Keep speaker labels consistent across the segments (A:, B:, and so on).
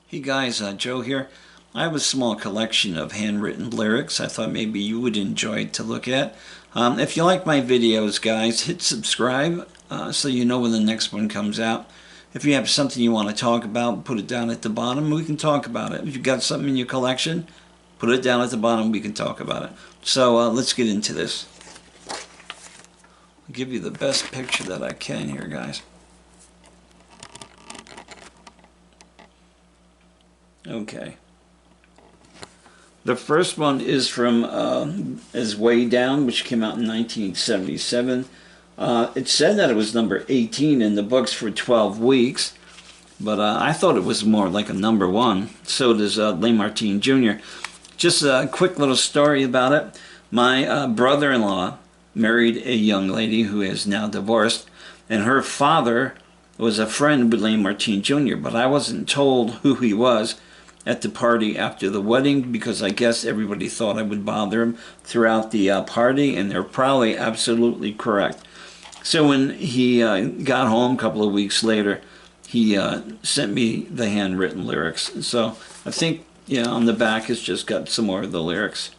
A: Hey guys, Joe here. I have a small collection of handwritten lyrics I thought maybe you would enjoy to look at. If you like my videos, guys, hit subscribe so you know when the next one comes out. If you have something you want to talk about, put it down at the bottom. We can talk about it. If you've got something in your collection, put it down at the bottom. We can talk about it. So let's get into this. I'll give you the best picture that I can here, guys. Okay. The first one is from Way Down, which came out in 1977. It said that it was number 18 in the books for 12 weeks, but I thought it was more like a number 1. So does Layng Martine Jr. Just a quick little story about it. My brother-in-law married a young lady who is now divorced, and her father was a friend with Layng Martine Jr., but I wasn't told who he was at the party after the wedding because I guess everybody thought I would bother him throughout the party, and they're probably absolutely correct. So when he got home a couple of weeks later, he sent me the handwritten lyrics. So I think, yeah, on the back it's just got some more of the lyrics.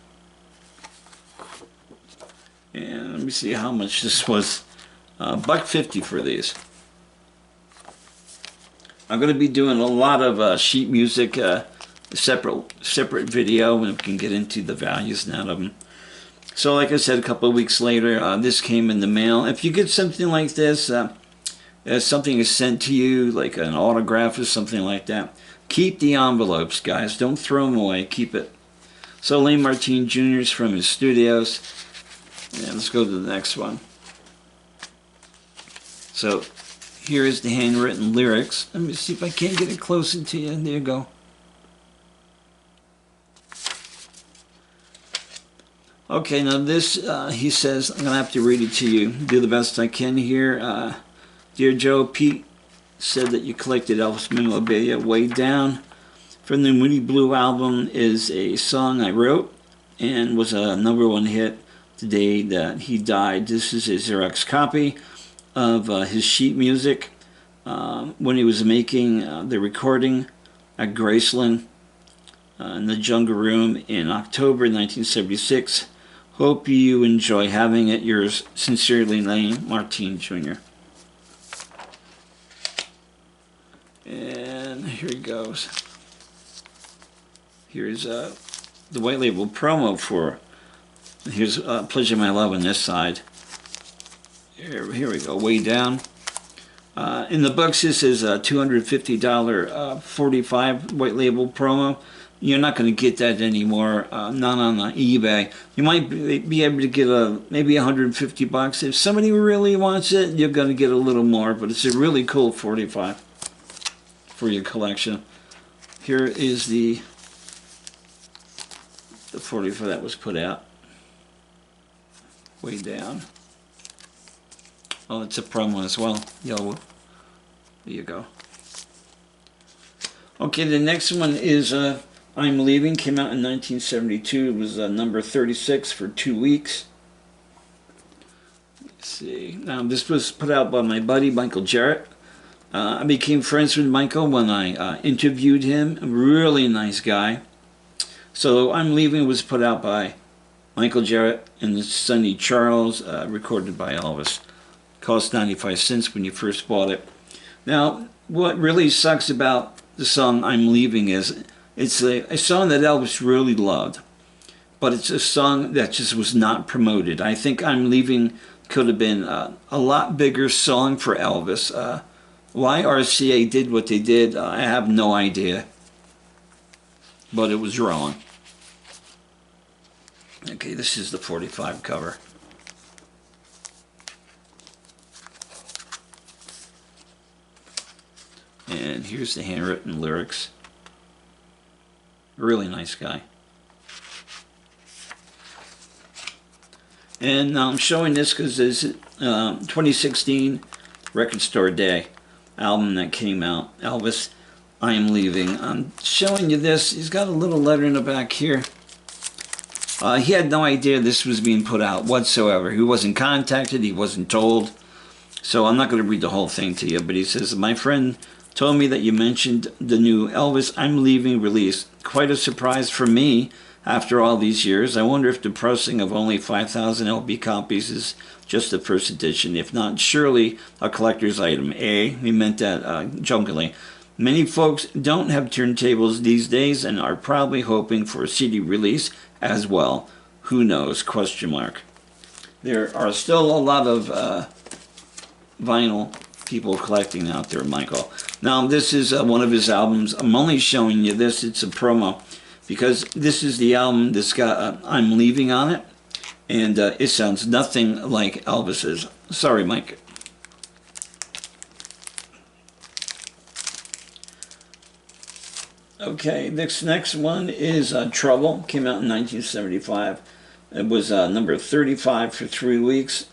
A: And let me see how much this was. $1.50 for these. I'm going to be doing a lot of sheet music, separate video, and we can get into the values now of them. So like I said, a couple of weeks later, this came in the mail. If you get something like this, something is sent to you, like an autograph or something like that, keep the envelopes, guys. Don't throw them away. Keep it. So Layng Martine Jr. is from his studios. And let's go to the next one. So here is the handwritten lyrics. Let me see if I can't get it closer to you. There you go. Okay, now this, he says, I'm going to have to read it to you. Do the best I can here. Dear Joe, Pete said that you collected Elvis Memorabilia. Way Down from the Moody Blue album is a song I wrote and was a #1 hit the day that he died. This is a Xerox copy of his sheet music when he was making the recording at Graceland in the Jungle Room in October 1976. Hope you enjoy having it. Yours sincerely, Layng Martine Jr. And here it goes. Here's the white label promo for, here's Pleasure My Love on this side. Here we go, Way Down. In the books, this is a $250 45 white label promo. You're not going to get that anymore, not on eBay. You might be able to get maybe $150. If somebody really wants it, you're going to get a little more, but it's a really cool 45 for your collection. Here is the 45 that was put out. Way Down. Oh, it's a promo as well. Yellow. There you go. Okay, the next one is I'm Leaving. Came out in 1972. It was number 36 for 2 weeks. Let's see. Now, this was put out by my buddy, Michael Jarrett. I became friends with Michael when I interviewed him. A really nice guy. So I'm Leaving was put out by Michael Jarrett and Sonny Charles, recorded by Elvis. Cost 95 cents when you first bought it. Now, what really sucks about the song I'm Leaving is it's a song that Elvis really loved, but it's a song that just was not promoted. I think I'm Leaving could have been a lot bigger song for Elvis. Why RCA did what they did, I have no idea, but it was wrong. Okay, this is the 45 cover. And here's the handwritten lyrics. Really nice guy. And now I'm showing this because it's 2016 Record Store Day album that came out. Elvis, I Am Leaving. I'm showing you this. He's got a little letter in the back here. He had no idea this was being put out whatsoever. He wasn't contacted. He wasn't told. So I'm not going to read the whole thing to you. But he says, my friend told me that you mentioned the new Elvis I'm Leaving release. Quite a surprise for me after all these years. I wonder if the pressing of only 5,000 LP copies is just the first edition. If not, surely a collector's item. He meant that jokingly. Many folks don't have turntables these days and are probably hoping for a CD release as well. Who knows? Question mark. There are still a lot of vinyl people collecting out there, Michael. Now, this is one of his albums. I'm only showing you this. It's a promo because this is the album that's got I'm Leaving on it, and it sounds nothing like Elvis's. Sorry, Mike. Okay, this next one is Trouble. Came out in 1975. It was number 35 for 3 weeks.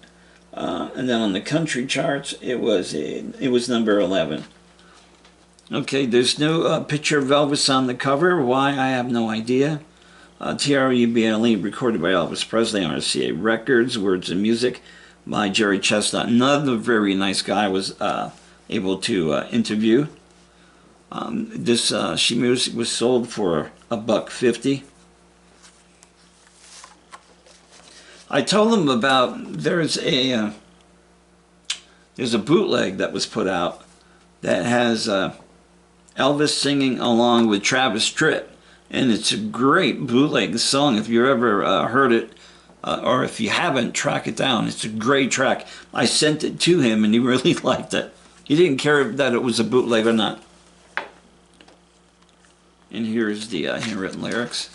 A: And then on the country charts, it was number 11. Okay, there's no picture of Elvis on the cover. Why? I have no idea. TRUBLE, recorded by Elvis Presley on RCA Records. Words and music by Jerry Chesnut. Another very nice guy was able to interview. This sheet music was sold for $1.50. I told them about there's a bootleg that was put out that has Elvis singing along with Travis Tritt, and it's a great bootleg song. If you ever heard it, or if you haven't, track it down. It's a great track. I sent it to him, and he really liked it. He didn't care that it was a bootleg or not. And here's the handwritten lyrics.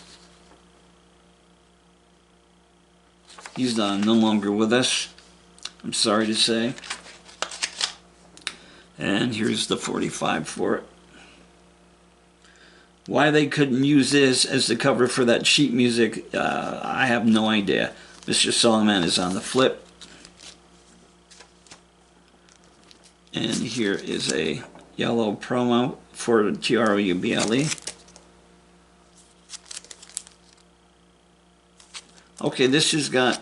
A: He's no longer with us, I'm sorry to say. And here's the 45 for it. Why they couldn't use this as the cover for that sheet music, I have no idea. Mr. Songman is on the flip. And here is a yellow promo for TRUBLE. Okay, this has got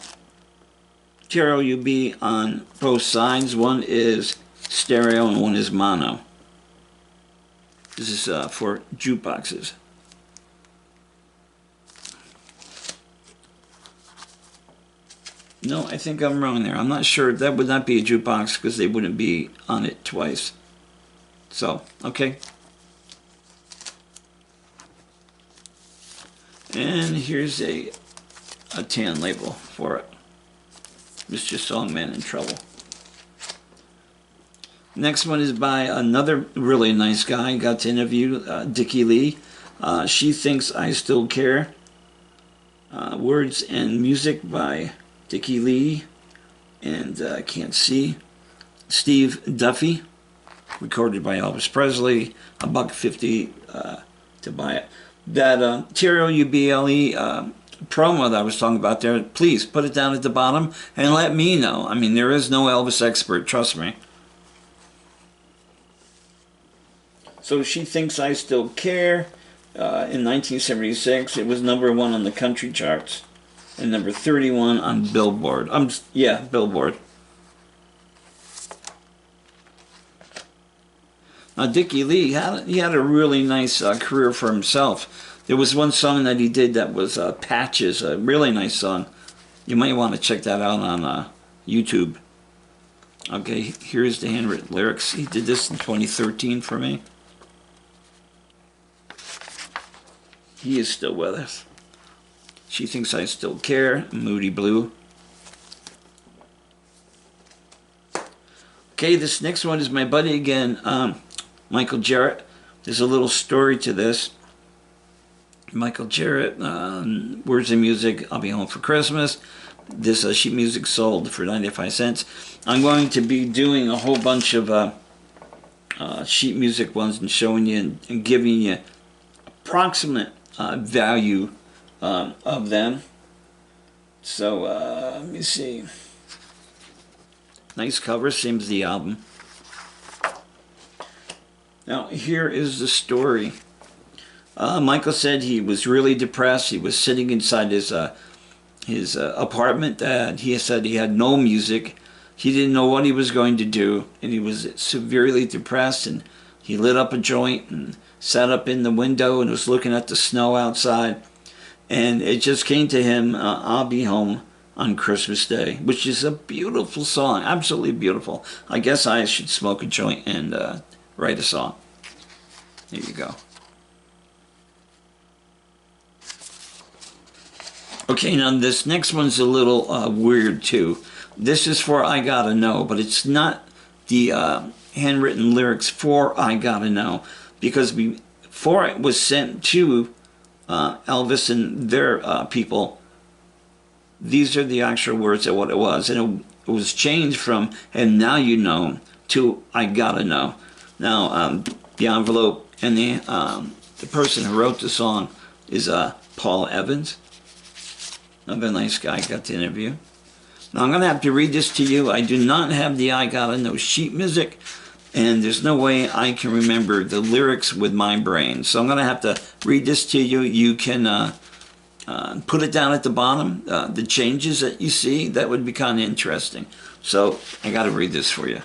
A: TRUB on both sides. One is stereo and one is mono. This is for jukeboxes. No, I think I'm wrong there. I'm not sure. That would not be a jukebox because they wouldn't be on it twice. So, okay. And here's a tan label for it. Mr. Songman in Trouble. Next one is by another really nice guy. Got to interview Dickie Lee. She Thinks I Still Care. Words and music by Dickie Lee and Can't See. Steve Duffy. Recorded by Elvis Presley. $1.50 to buy it. That TRUBLE promo that I was talking about there, please put it down at the bottom and let me know. I mean, there is no Elvis expert, trust me. So She Thinks I Still Care. In 1976, it was number 1 on the country charts and number 31 on Billboard. Billboard. Now, Dickie Lee, he had a really nice career for himself. There was one song that he did that was Patches, a really nice song. You might want to check that out on YouTube. Okay, here's the handwritten lyrics. He did this in 2013 for me. He is still with us. She Thinks I Still Care, Moody Blue. Okay, this next one is my buddy again, Michael Jarrett. There's a little story to this. Michael Jarrett, words and music, I'll Be Home for Christmas. This sheet music sold for 95 cents. I'm going to be doing a whole bunch of sheet music ones and showing you and giving you approximate value of them. So, let me see. Nice cover, same as the album. Now, here is the story. Michael said he was really depressed. He was sitting inside his apartment. He said he had no music. He didn't know what he was going to do, and he was severely depressed. And he lit up a joint and sat up in the window and was looking at the snow outside. And it just came to him, I'll be home on Christmas Day, which is a beautiful song, absolutely beautiful. I guess I should smoke a joint and write a song. There you go. Okay, now this next one's a little weird too. This is for I Gotta Know, but it's not the handwritten lyrics for I Gotta Know, because before it was sent to Elvis and their people, these are the actual words of what it was, and it was changed from "and now you know" to "I Gotta Know." Now the envelope and the person who wrote the song is Paul Evans. Another nice guy, got to interview. Now I'm going to have to read this to you. I do not have the I Gotta Know sheet music, and there's no way I can remember the lyrics with my brain. So I'm going to have to read this to you. You can put it down at the bottom, the changes that you see. That would be kind of interesting. So I got to read this for you.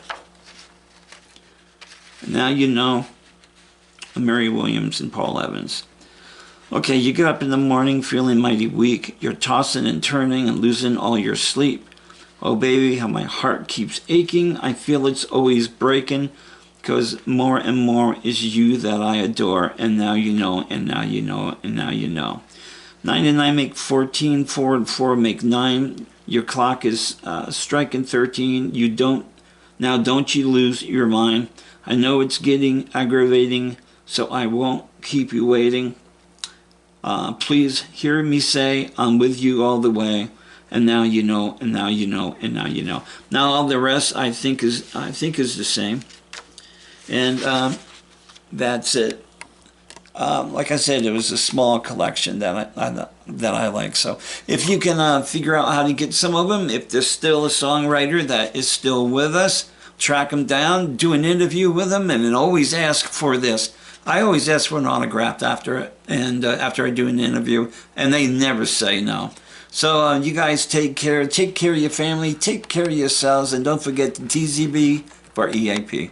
A: Now you know, Mary Williams and Paul Evans. Okay, you get up in the morning feeling mighty weak. You're tossing and turning and losing all your sleep. Oh baby, how my heart keeps aching. I feel it's always breaking, 'cause more and more is you that I adore. And now you know, and now you know, and now you know. 9 and 9 make 14, 4 and 4 make 9. Your clock is striking 13. Now don't you lose your mind. I know it's getting aggravating, so I won't keep you waiting. Please hear me say I'm with you all the way. And now you know, and now you know, and now you know. Now all the rest I think is the same. And that's it. Like I said, it was a small collection that I like. So if you can figure out how to get some of them, if there's still a songwriter that is still with us, track them down, do an interview with them, and then always ask for this. I always ask for an autograph after it, and after I do an interview, and they never say no. So you guys take care of your family, take care of yourselves, and don't forget the TZB for EAP.